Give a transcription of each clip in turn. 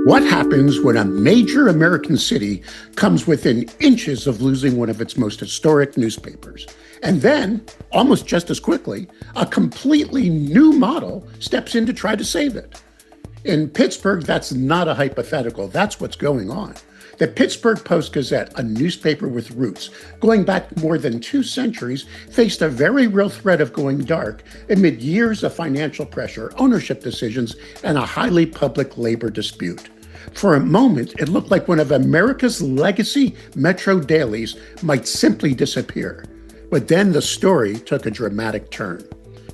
What happens when a major American city comes within inches of losing one of its most historic newspapers? And then, almost just as quickly, a completely new model steps in to try to save it. In Pittsburgh, that's not a hypothetical. That's what's going on. The Pittsburgh Post-Gazette, a newspaper with roots going back more than 2 centuries, faced a very real threat of going dark amid years of financial pressure, ownership decisions, and a highly public labor dispute. For a moment, it looked like one of America's legacy metro dailies might simply disappear. But then the story took a dramatic turn.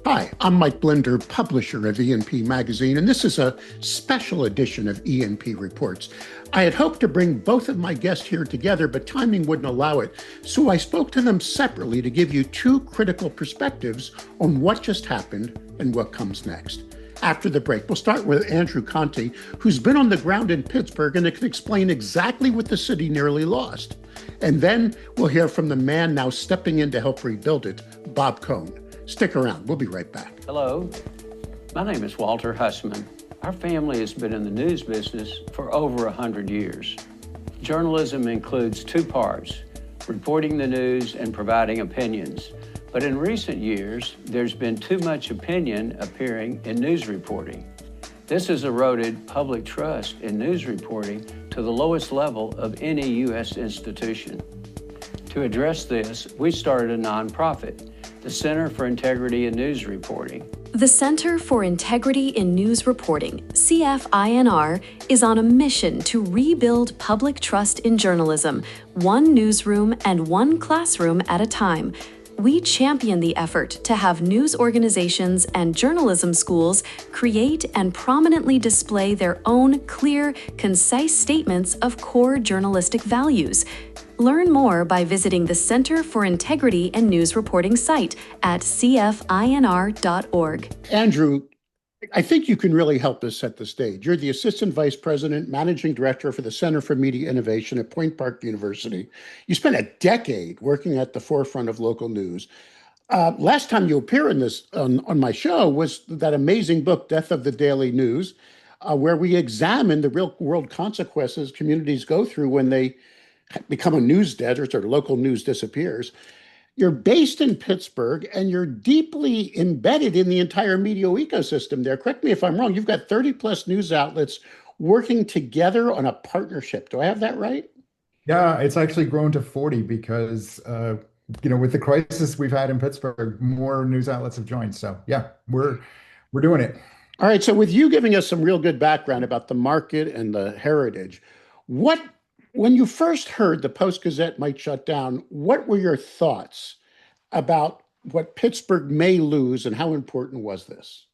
Hi, I'm Mike Blinder, publisher of E&P Magazine, and this is a special edition of E&P Reports. I had hoped to bring both of my guests here together, but timing wouldn't allow it, so I spoke to them separately to give you two critical perspectives on what just happened and what comes next. After the break, we'll start with Andrew Conte, who's been on the ground in Pittsburgh and can explain exactly what the city nearly lost. And then we'll hear from the man now stepping in to help rebuild it, Bob Cohn. Stick around. We'll be right back. Hello, my name is Walter Hussman. Our family has been in the news business for over 100 years. Journalism includes two parts, reporting the news and providing opinions. But in recent years, there's been too much opinion appearing in news reporting. This has eroded public trust in news reporting to the lowest level of any U.S. institution. To address this, we started a nonprofit, the Center for Integrity in News Reporting. The Center for Integrity in News Reporting, CFINR, is on a mission to rebuild public trust in journalism, one newsroom and one classroom at a time. We champion the effort to have news organizations and journalism schools create and prominently display their own clear, concise statements of core journalistic values. Learn more by visiting the Center for Integrity and News Reporting site at cfinr.org. Andrew, I think you can really help us set the stage. You're the Assistant Vice President, Managing Director for the Center for Media Innovation at Point Park University. You spent a decade working at the forefront of local news. Last time you appeared in this on my show was that amazing book, Death of the Daily News, where we examine the real world consequences communities go through when they become a news desert or local news disappears. You're based in Pittsburgh and you're deeply embedded in the entire media ecosystem there. Correct me if I'm wrong. You've got 30 plus news outlets working together on a partnership. Do I have that right? Yeah, it's actually grown to 40 because, with the crisis we've had in Pittsburgh, more news outlets have joined. So yeah, we're doing it. All right. So with you giving us some real good background about the market and the heritage, when you first heard the Post-Gazette might shut down, what were your thoughts about what Pittsburgh may lose and how important was this?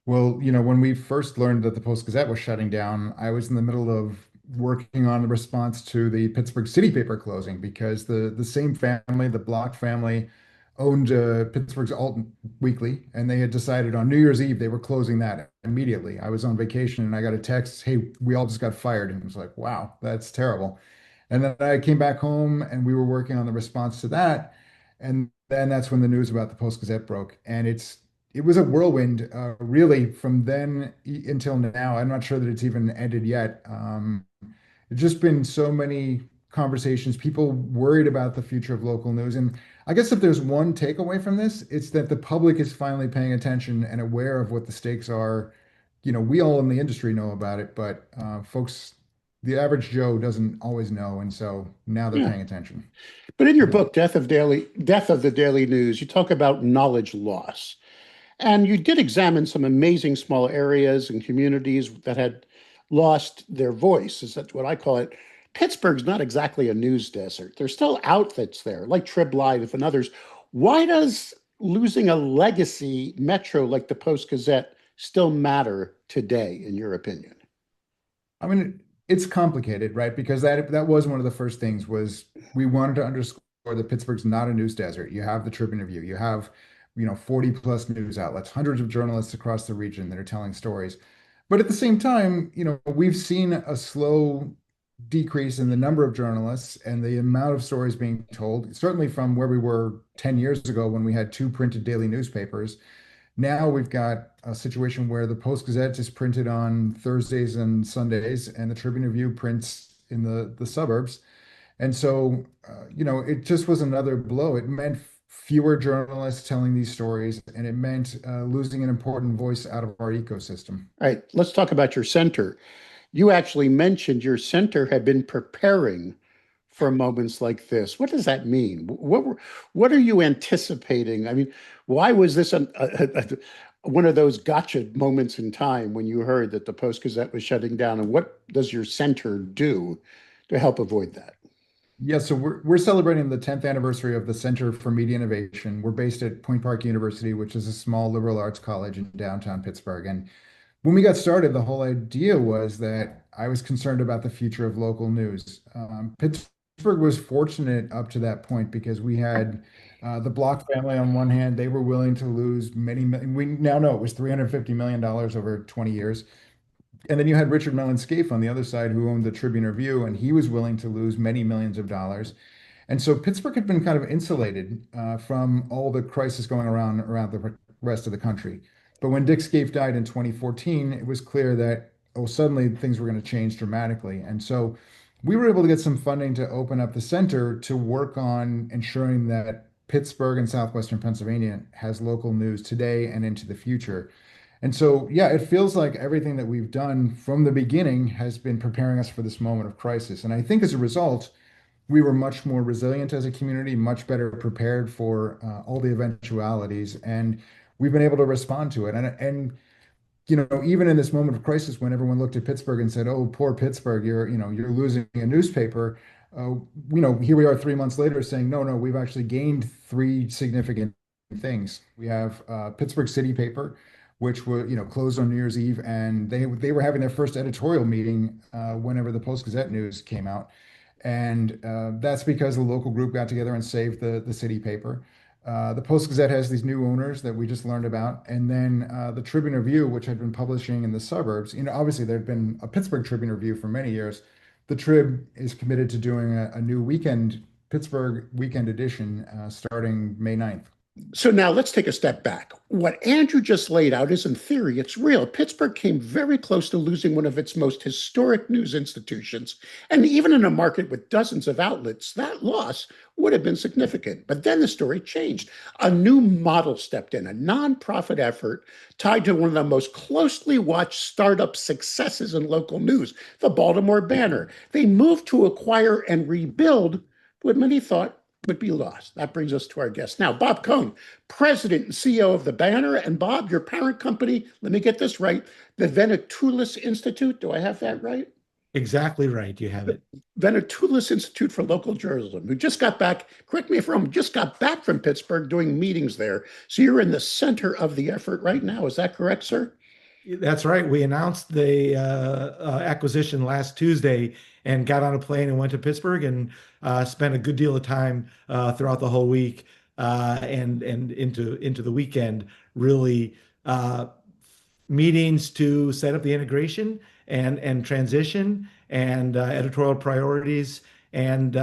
Well, when we first learned that the Post-Gazette was shutting down, I was in the middle of working on the response to the Pittsburgh City paper closing because the same family, the Block family, owned Pittsburgh's Alt Weekly, and they had decided on New Year's Eve they were closing that immediately. I was on vacation and I got a text, "Hey, we all just got fired." And it was like, wow, that's terrible. And then I came back home and we were working on the response to that. And then that's when the news about the Post-Gazette broke. And it was a whirlwind, really, from then until now. I'm not sure that it's even ended yet. It's just been so many conversations, people worried about the future of local news. And I guess if there's one takeaway from this, it's that the public is finally paying attention and aware of what the stakes are. We all in the industry know about it, but folks, the average Joe doesn't always know. And so now they're paying attention. But in your book, Death of the Daily News, you talk about knowledge loss. And you did examine some amazing small areas and communities that had lost their voice, is that what I call it. Pittsburgh's not exactly a news desert. There's still outfits there, like Trib Live and others. Why does losing a legacy metro like the Post-Gazette still matter today, in your opinion? I mean, it's complicated, right? Because that was one of the first things was we wanted to underscore that Pittsburgh's not a news desert. You have the Tribune Review. You have, 40 plus news outlets, hundreds of journalists across the region that are telling stories. But at the same time, we've seen a slow decrease in the number of journalists and the amount of stories being told, certainly from where we were 10 years ago when we had two printed daily newspapers Now we've got a situation where the Post-Gazette is printed on Thursdays and Sundays, and the Tribune-Review prints in the suburbs. And so, it just was another blow. It meant fewer journalists telling these stories, and it meant losing an important voice out of our ecosystem. All right, let's talk about your center. You actually mentioned your center had been preparing for moments like this. What does that mean? What are you anticipating? I mean, why was this one of those gotcha moments in time when you heard that the Post-Gazette was shutting down? And what does your center do to help avoid that? Yeah, so we're celebrating the 10th anniversary of the Center for Media Innovation. We're based at Point Park University, which is a small liberal arts college in downtown Pittsburgh. And when we got started, the whole idea was that I was concerned about the future of local news. Pittsburgh was fortunate up to that point because we had the Block family on one hand. They were willing to lose we now know it was $350 million over 20 years. And then you had Richard Mellon Scaife on the other side, who owned the Tribune Review, and he was willing to lose many millions of dollars. And so Pittsburgh had been kind of insulated from all the crisis going around the rest of the country. But when Dick Scaife died in 2014, it was clear that, suddenly things were going to change dramatically. And so we were able to get some funding to open up the center to work on ensuring that Pittsburgh and southwestern Pennsylvania has local news today and into the future. And so, yeah, it feels like everything that we've done from the beginning has been preparing us for this moment of crisis. And I think as a result, we were much more resilient as a community, much better prepared for all the eventualities, and we've been able to respond to it. And even in this moment of crisis, when everyone looked at Pittsburgh and said, "Oh, poor Pittsburgh, you're losing a newspaper," here we are 3 months later saying, "No, no, we've actually gained three significant things. We have Pittsburgh City Paper, which were closed on New Year's Eve, and they were having their first editorial meeting whenever the Post-Gazette news came out, and that's because the local group got together and saved the city paper. The Post-Gazette has these new owners that we just learned about, and then the Tribune Review, which had been publishing in the suburbs. Obviously there had been a Pittsburgh Tribune Review for many years. The Trib is committed to doing a new Pittsburgh weekend edition starting May 9th. So now let's take a step back. What Andrew just laid out is, in theory, it's real. Pittsburgh came very close to losing one of its most historic news institutions. And even in a market with dozens of outlets, that loss would have been significant. But then the story changed. A new model stepped in, a nonprofit effort tied to one of the most closely watched startup successes in local news, the Baltimore Banner. They moved to acquire and rebuild what many thought would be lost. That brings us to our guest now, Bob Cohn, president and CEO of the Banner. And Bob, your parent company, let me get this right, the Venetoulis Institute. Do I have that right? Exactly right. You have it. Venetoulis Institute for Local Journalism, who just got back, correct me if I'm wrong, just got back from Pittsburgh doing meetings there. So you're in the center of the effort right now. Is that correct, sir? That's right. We announced the acquisition last Tuesday and got on a plane and went to Pittsburgh and spent a good deal of time throughout the whole week and into the weekend, really meetings to set up the integration and transition and editorial priorities. And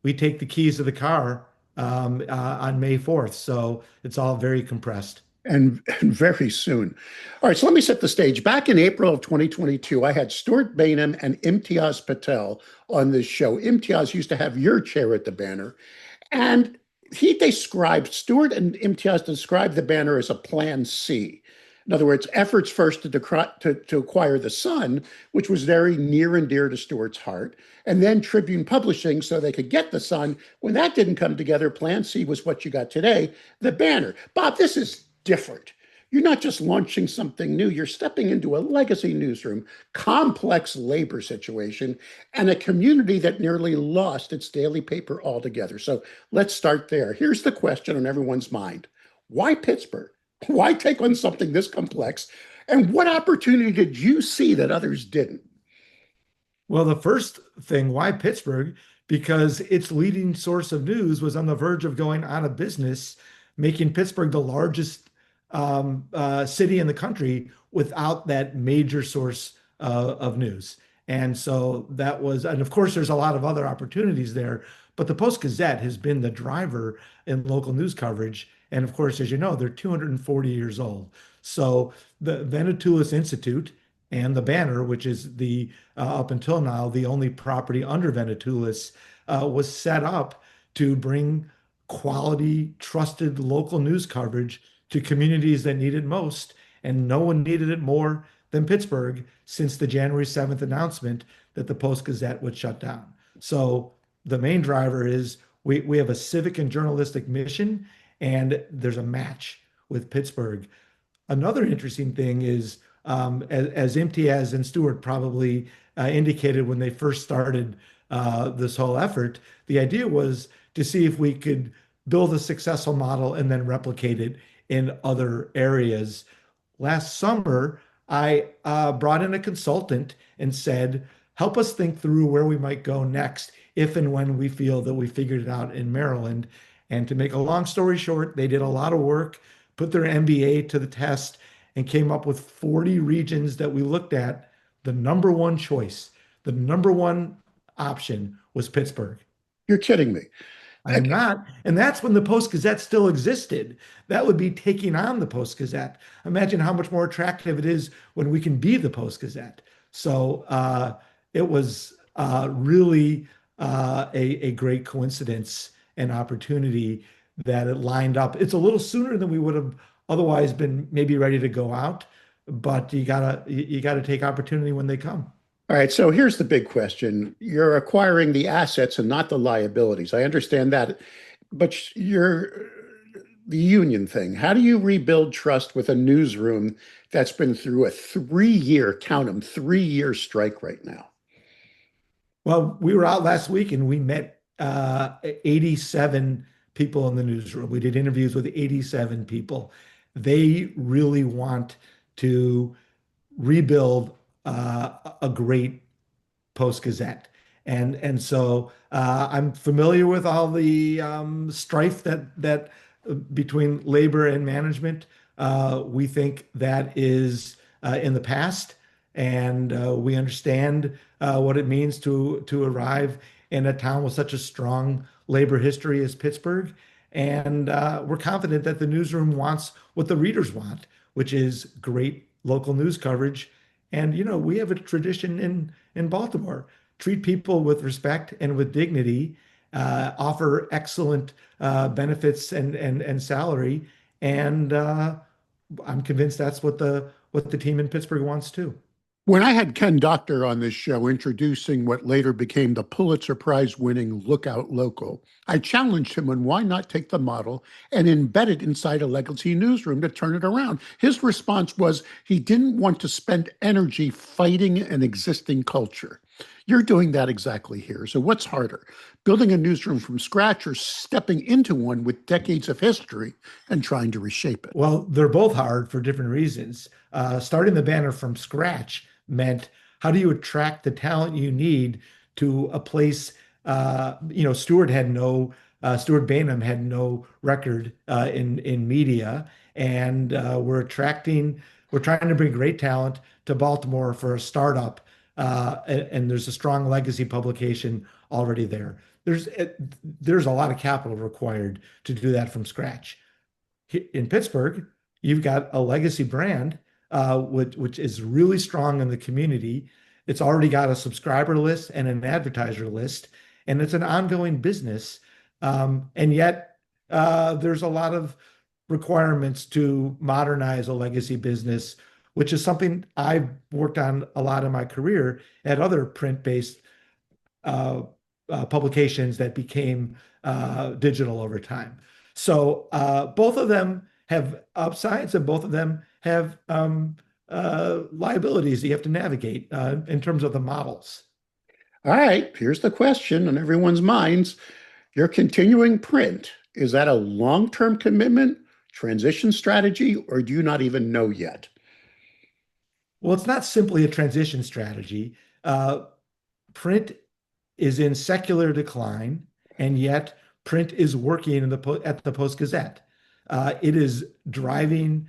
we take the keys to the car on May 4th. So it's all very compressed. And very soon. All right, so let me set the stage. Back in April of 2022, I had Stuart Bainham and Imtiaz Patel on this show. Imtiaz used to have your chair at the Banner. And Stuart and Imtiaz described the Banner as a plan C. In other words, efforts first to acquire the Sun, which was very near and dear to Stuart's heart, and then Tribune Publishing so they could get the Sun. When that didn't come together, plan C was what you got today, the Banner. Bob, this is different. You're not just launching something new, you're stepping into a legacy newsroom, complex labor situation, and a community that nearly lost its daily paper altogether. So let's start there. Here's the question on everyone's mind. Why Pittsburgh? Why take on something this complex? And what opportunity did you see that others didn't? Well, the first thing, why Pittsburgh? Because its leading source of news was on the verge of going out of business, making Pittsburgh the largest city in the country without that major source of news. And so that was, and of course, there's a lot of other opportunities there, but the Post-Gazette has been the driver in local news coverage. And of course, as you know, they're 240 years old. So the Venetoulis Institute and the Banner, which is the up until now the only property under Venetoulis, was set up to bring quality, trusted local news coverage to communities that need it most. And no one needed it more than Pittsburgh since the January 7th announcement that the Post-Gazette would shut down. So the main driver is we have a civic and journalistic mission, and there's a match with Pittsburgh. Another interesting thing is, as Imtiaz and Stewart probably indicated when they first started this whole effort, the idea was to see if we could build a successful model and then replicate it in other areas. Last summer, I brought in a consultant and said, help us think through where we might go next if and when we feel that we figured it out in Maryland. And to make a long story short, they did a lot of work, put their MBA to the test, and came up with 40 regions that we looked at. The number one choice, the number one option was Pittsburgh. You're kidding me. I'm not. And that's when the Post-Gazette still existed. That would be taking on the Post-Gazette. Imagine how much more attractive it is when we can be the Post-Gazette. So it was really a great coincidence and opportunity that it lined up. It's a little sooner than we would have otherwise been maybe ready to go out, but you gotta take opportunity when they come. All right, so here's the big question. You're acquiring the assets and not the liabilities. I understand that, but the union thing. How do you rebuild trust with a newsroom that's been through a 3-year, count them, 3-year strike right now? Well, we were out last week and we met 87 people in the newsroom. We did interviews with 87 people. They really want to rebuild a great Post-Gazette. And so I'm familiar with all the strife that between labor and management. We think that is in the past, and we understand what it means to arrive in a town with such a strong labor history as Pittsburgh. And we're confident that the newsroom wants what the readers want, which is great local news coverage. And, we have a tradition in Baltimore. Treat people with respect and with dignity, offer excellent benefits and salary. And I'm convinced that's what the team in Pittsburgh wants too. When I had Ken Doctor on this show introducing what later became the Pulitzer Prize winning Lookout Local, I challenged him on why not take the model and embed it inside a legacy newsroom to turn it around. His response was he didn't want to spend energy fighting an existing culture. You're doing that exactly here. So what's harder, building a newsroom from scratch or stepping into one with decades of history and trying to reshape it? Well, they're both hard for different reasons. Starting the Banner from scratch meant, how do you attract the talent you need to a place? Stuart Bainham had no record in media, and we're trying to bring great talent to Baltimore for a startup, and there's a strong legacy publication already there. There's a lot of capital required to do that from scratch. In Pittsburgh, you've got a legacy brand, which is really strong in the community. It's already got a subscriber list and an advertiser list, and it's an ongoing business. And yet, there's a lot of requirements to modernize a legacy business, which is something I've worked on a lot in my career at other print-based publications that became digital over time. So both of them have upsides, and both of them have liabilities that you have to navigate in terms of the models. All right, here's the question on everyone's minds. You're continuing print. Is that a long-term commitment, transition strategy, or do you not even know yet? Well, it's not simply a transition strategy. Print is in secular decline, and yet print is working at the Post-Gazette. It is driving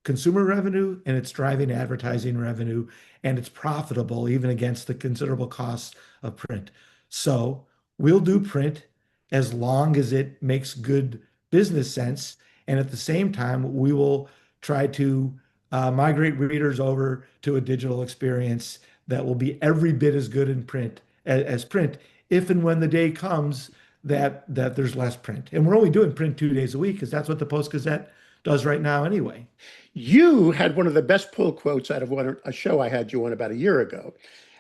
consumer revenue and it's driving advertising revenue, and it's profitable even against the considerable costs of print. So we'll do print as long as it makes good business sense. And at the same time, we will try to migrate readers over to a digital experience that will be every bit as good in print as print, if and when the day comes that there's less print. And we're only doing print 2 days a week because that's what the Post-Gazette does right now anyway. You had one of the best pull quotes out of a show I had you on about a year ago.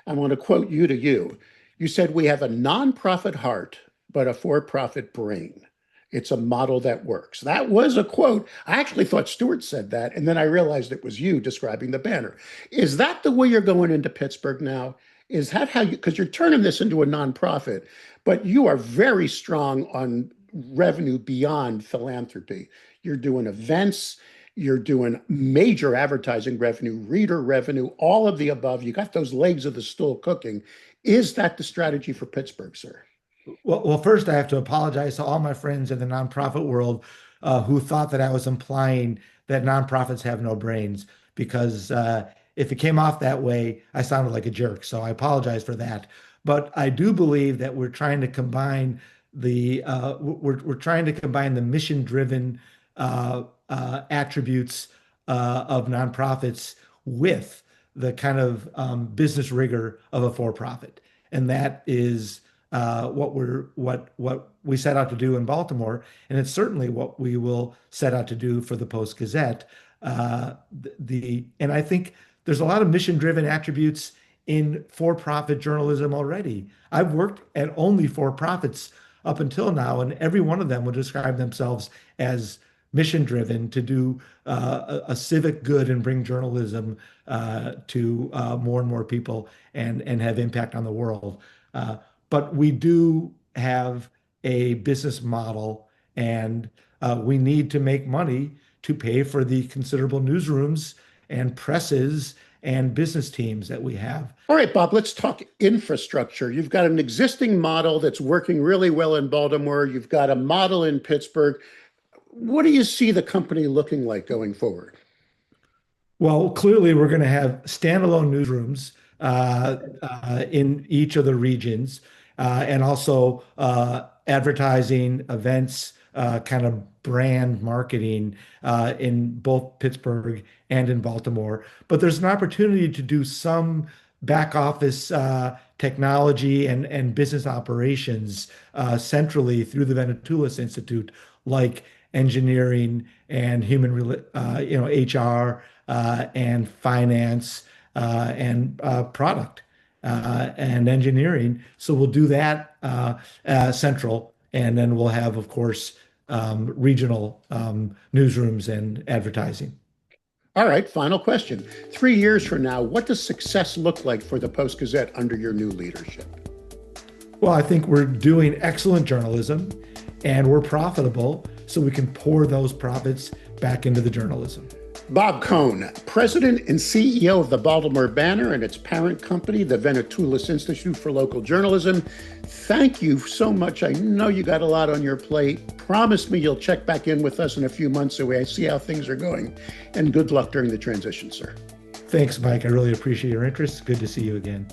I want to quote you to you. You said, "We have a nonprofit heart, but a for-profit brain. It's a model that works." That was a quote. I actually thought Stuart said that, and then I realized it was you describing the banner. Is that the way you're going into Pittsburgh now? Is that how you, because you're turning this into a nonprofit, but you are very strong on revenue beyond philanthropy. You're doing events, you're doing major advertising revenue, reader revenue, all of the above. You got those legs of the stool cooking. Is that the strategy for Pittsburgh, sir? Well, first I have to apologize to all my friends in the nonprofit world who thought that I was implying that nonprofits have no brains, because if it came off that way, I sounded like a jerk. So I apologize for that. But I do believe that we're trying to combine we're trying to combine the mission-driven attributes of nonprofits with the kind of business rigor of a for-profit, and that is what we set out to do in Baltimore, and it's certainly what we will set out to do for the Post-Gazette. And I think there's a lot of mission-driven attributes in for-profit journalism already. I've worked at only for-profits up until now, and every one of them would describe themselves as mission-driven to do a civic good and bring journalism to more and more people and have impact on the world. But we do have a business model, and we need to make money to pay for the considerable newsrooms and presses and business teams that we have. All right, Bob, let's talk infrastructure. You've got an existing model that's working really well in Baltimore. You've got a model in Pittsburgh. What do you see the company looking like going forward? Well, clearly we're going to have standalone newsrooms in each of the regions, and also advertising, events, kind of brand marketing in both Pittsburgh and in Baltimore. But there's an opportunity to do some back office technology and business operations centrally through the Venetoulis Institute, like engineering and HR and finance and product and engineering. So we'll do that central, and then we'll have, of course, regional newsrooms and advertising. All right, final question. 3 years from now, what does success look like for the Post-Gazette under your new leadership? Well, I think we're doing excellent journalism and we're profitable, so we can pour those profits back into the journalism. Bob Cohn, President and CEO of the Baltimore Banner and its parent company, the Venetoulis Institute for Local Journalism. Thank you so much. I know you got a lot on your plate. Promise me you'll check back in with us in a few months so I see how things are going. And good luck during the transition, sir. Thanks, Mike. I really appreciate your interest. Good to see you again.